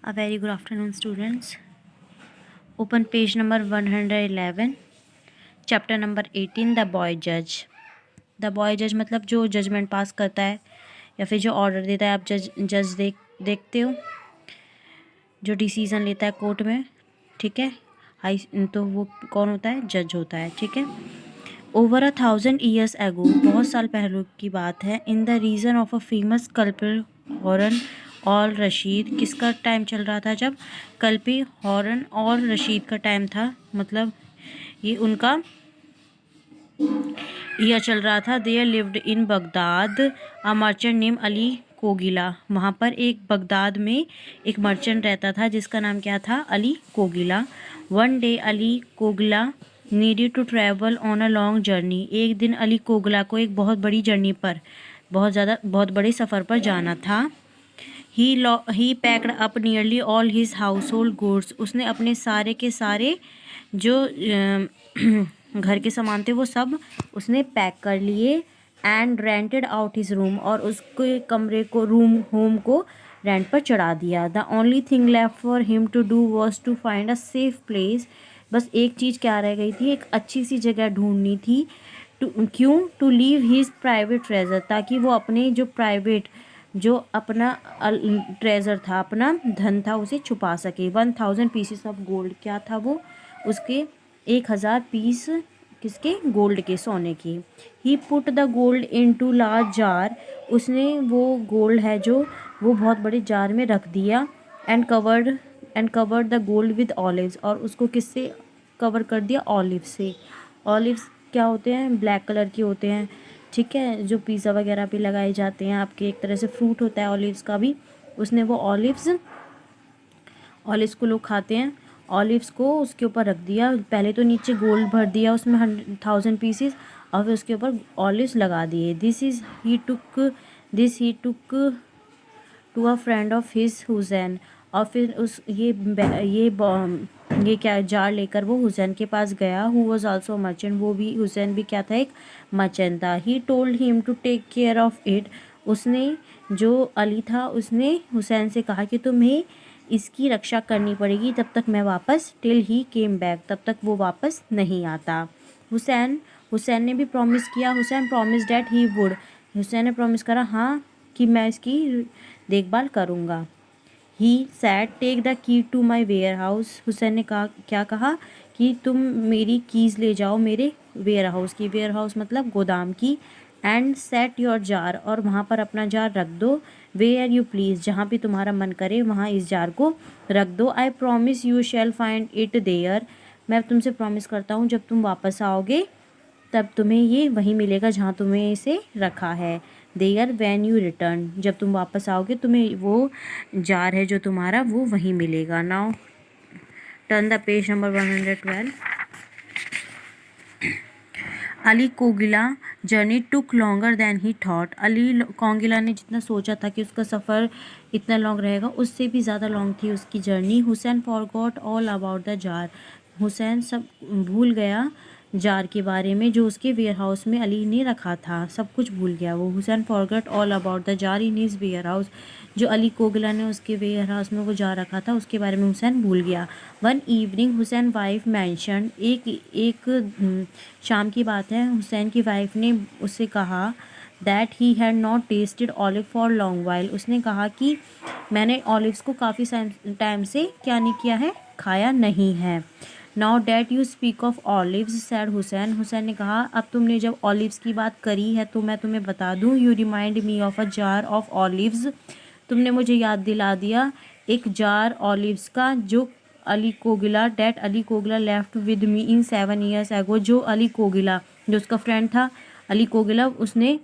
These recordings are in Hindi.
A very good afternoon, students. Open page number 111, chapter number 18, The Boy Judge. The Boy Judge मतलब जो जजमेंट पास करता है या फिर जो ऑर्डर देता है। आप जज देखते हो, जो डिसीज़न लेता है कोर्ट में, ठीक है। हाई तो वो कौन होता है? जज होता है, ठीक है। ओवर 1000 years ago, बहुत साल पहले की बात है। In the region of a famous caliph Harun al Rashid. किसका टाइम चल रहा था? जब कल्पी हॉरन और रशीद का टाइम था, मतलब ये उनका यह चल रहा था। There lived in Baghdad a merchant name Ali Cogia. वहाँ पर एक बगदाद में एक मर्चेंट रहता था जिसका नाम क्या था? Ali Kogila. One day Ali Kogila needed to travel on a long journey. एक दिन अली कोगिला को एक बहुत बड़ी जर्नी पर, बहुत बड़े सफ़र पर जाना था। He packed up nearly all his household goods. उसने अपने सारे के सारे जो घर के सामान थे वो सब उसने पैक कर लिए। And rented out his room, और उसके कमरे को, होम को रेंट पर चढ़ा दिया। The only thing left for him to do was to find a safe place. बस एक चीज़ क्या रह गई थी? एक अच्छी सी जगह ढूंढनी थी। क्यों? To leave his private treasure, ताकि वो अपने जो अपना ट्रेजर था, अपना धन था, उसे छुपा सके। 1000 पीसेस ऑफ गोल्ड। क्या था वो? उसके 1000 पीस किसके? गोल्ड के, सोने के। He put the gold into large jar. उसने वो गोल्ड है जो वो बहुत बड़े जार में रख दिया। And covered the gold with olives, और उसको किससे कवर कर दिया? ऑलिव से। ऑलिव्स क्या होते हैं? ब्लैक कलर के होते हैं, ठीक है, जो पिज़्ज़ा वगैरह पे लगाए जाते हैं आपके। एक तरह से फ्रूट होता है ऑलिव्स का भी। उसने वो ऑलिव्स को लोग खाते हैं। ऑलिव्स को उसके ऊपर रख दिया। पहले तो नीचे गोल्ड भर दिया उसमें 1000 पीसेस, और फिर उसके ऊपर ऑलिव्स लगा दिए। This he took to a friend of his Hussain. और फिर ये क्या जार लेकर वो हुसैन के पास गया। Who was also merchant. वो भी, हुसैन भी क्या था? एक मर्चेंट था। He told him to take care of it. उसने, जो अली था, उसने हुसैन से कहा कि तुम्हें इसकी रक्षा करनी पड़ेगी तब तक मैं वापस, टिल ही केम बैक, तब तक वो वापस नहीं आता। हुसैन ने भी प्रॉमिस किया। Hussain promise that he would. Hussain ने प्रॉमिस करा, हाँ, कि मैं इसकी देखभाल करूँगा। He said take the key to my warehouse. Hussain ने कहा, क्या कहा? कि तुम मेरी कीज़ ले जाओ मेरे वेयर हाउस की। वेयर हाउस मतलब गोदाम की। एंड सेट योर जार, और वहाँ पर अपना जार रख दो। वेयर यू प्लीज़, जहाँ भी तुम्हारा मन करे वहाँ इस जार को रख दो। I promise you shall find it there. मैं तुमसे प्रॉमिस करता हूँ जब तुम वापस आओगे तब तुम्हें ये वहीं मिलेगा जहाँ तुम्हें इसे रखा है। देयर व्हेन यू रिटर्न, जब तुम वापस आओगे तुम्हें वो जार है जो तुम्हारा वो वहीं मिलेगा। Now turn the page number 112। Ali Kogila journey took longer than he thought. Ali Kogila ने जितना सोचा था कि उसका सफ़र इतना लॉन्ग रहेगा, उससे भी ज़्यादा लॉन्ग थी उसकी journey. Hussain forgot all about the jar. Hussain सब भूल गया जार के बारे में जो उसके वेयर हाउस में अली ने रखा था। सब कुछ भूल गया वो। Hussain forgot all about the jar in his warehouse. जो अली कोगिला ने उसके वेयर हाउस में वो जार रखा था उसके बारे में हुसैन भूल गया। One evening Hussain wife mention, एक शाम की बात है, हुसैन की वाइफ ने उससे कहा that he had not tested olive for long while. उसने कहा कि मैंने ऑलिव्स को काफ़ी टाइम से क्या नहीं किया है? खाया नहीं है। Now that you speak of olives sad Hussain. Hussain ने कहा, अब तुमने जब ऑलिव्स की बात करी है तो मैं तुम्हें बता दूँ। You remind me of a jar of olives. तुमने मुझे याद दिला दिया एक जार ऑलिव्स का जो Ali Kogila, that Ali Kogila left with me in 7 years ago। जो अली कोगिला, जो उसका फ्रेंड था अली कोगिला, उसने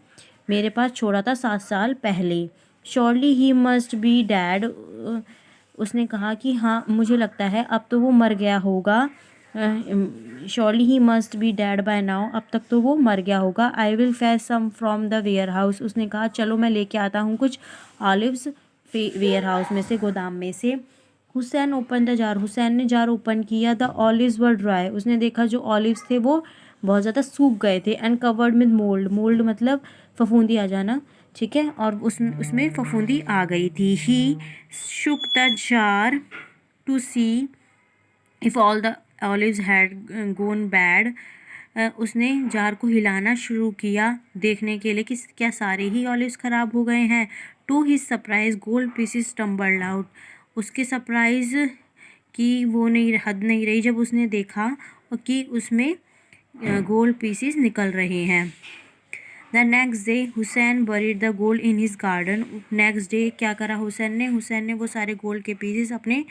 मेरे पास छोड़ा था 7 साल पहले। Surely he must be dad. उसने कहा कि हाँ, मुझे लगता है अब तो वो मर गया होगा। Surely he must be dead by now. अब तक तो वो मर गया होगा। I will fetch some from the warehouse. उसने कहा, चलो मैं लेके आता हूँ कुछ ऑलिव्स वेयर हाउस में से, गोदाम में से। Hussain open the jar. Hussain ने जार ओपन किया। The olives were dry. उसने देखा जो ऑलिव्स थे वो बहुत ज़्यादा सूख गए थे। And covered with mould. Mould मतलब फफूंदी आ जाना, ठीक है, और उसमें फफूंदी आ गई थी। He shook the jar to see if all the olives had gone bad. उसने जार को हिलाना शुरू किया देखने के लिए कि क्या सारे ही ऑलिव्स ख़राब हो गए हैं। To his surprise gold pieces tumbled out. उसके सरप्राइज की वो नहीं हद नहीं रही जब उसने देखा कि उसमें गोल्ड पीसेस निकल रहे हैं। The next day Hussain buried the gold in his garden. Next day क्या करा हुसैन ने वो सारे गोल्ड के पीसेस अपने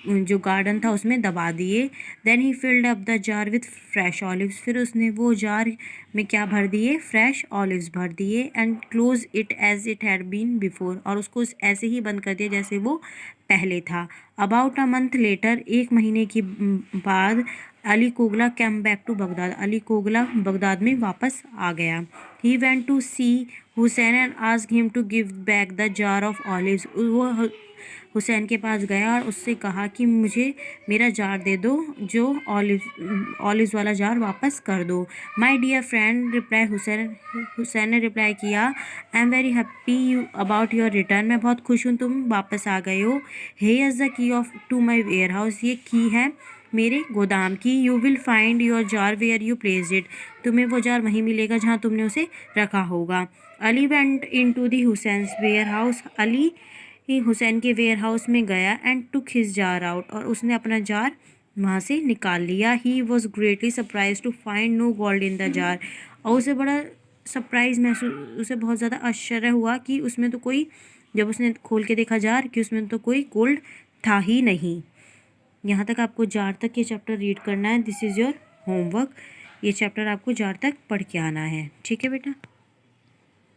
जो गार्डन था उसमें दबा दिए। Then he filled up the jar with fresh olives. फिर उसने वो जार में क्या भर दिए, फ्रेश ऑलिव्स भर दिए। And close it as it had been before, और उसको ऐसे ही बंद कर दिया जैसे वो पहले था। अबाउट अ मंथ लेटर, एक महीने के बाद Ali Kogla came back to Baghdad. Ali Kogla Baghdad में वापस आ गया। He went to see Hussain and asked him to give back the jar of olives. वो हुसैन के पास गया और उससे कहा कि मुझे मेरा जार दे दो, जो ऑलिव्स वाला जार वापस कर दो। My dear friend reply Hussain ने रिप्लाई किया, I am very happy about your return. मैं बहुत खुश हूँ तुम वापस आ गए हो। Here is the key of to my warehouse. ये की है मेरे गोदाम की। You will find your jar where you placed it. तुम्हें वो जार वहीं मिलेगा जहाँ तुमने उसे रखा होगा। Ali went into the Hussain's warehouse. Ali Hussain के वेयर हाउस में गया and took his jar out, और उसने अपना जार वहाँ से निकाल लिया। He was greatly surprise to find no gold in the jar. और उसे बड़ा सरप्राइज महसूस, उसे बहुत ज़्यादा आश्चर्य हुआ कि उसमें तो कोई, जब उसने खोल के देखा जार कि उसमें तो कोई गोल्ड था ही नहीं। यहाँ तक आपको जार तक ये चैप्टर रीड करना है। This is your homework. ये चैप्टर आपको जार तक पढ़ के आना है। ठीक है बेटा।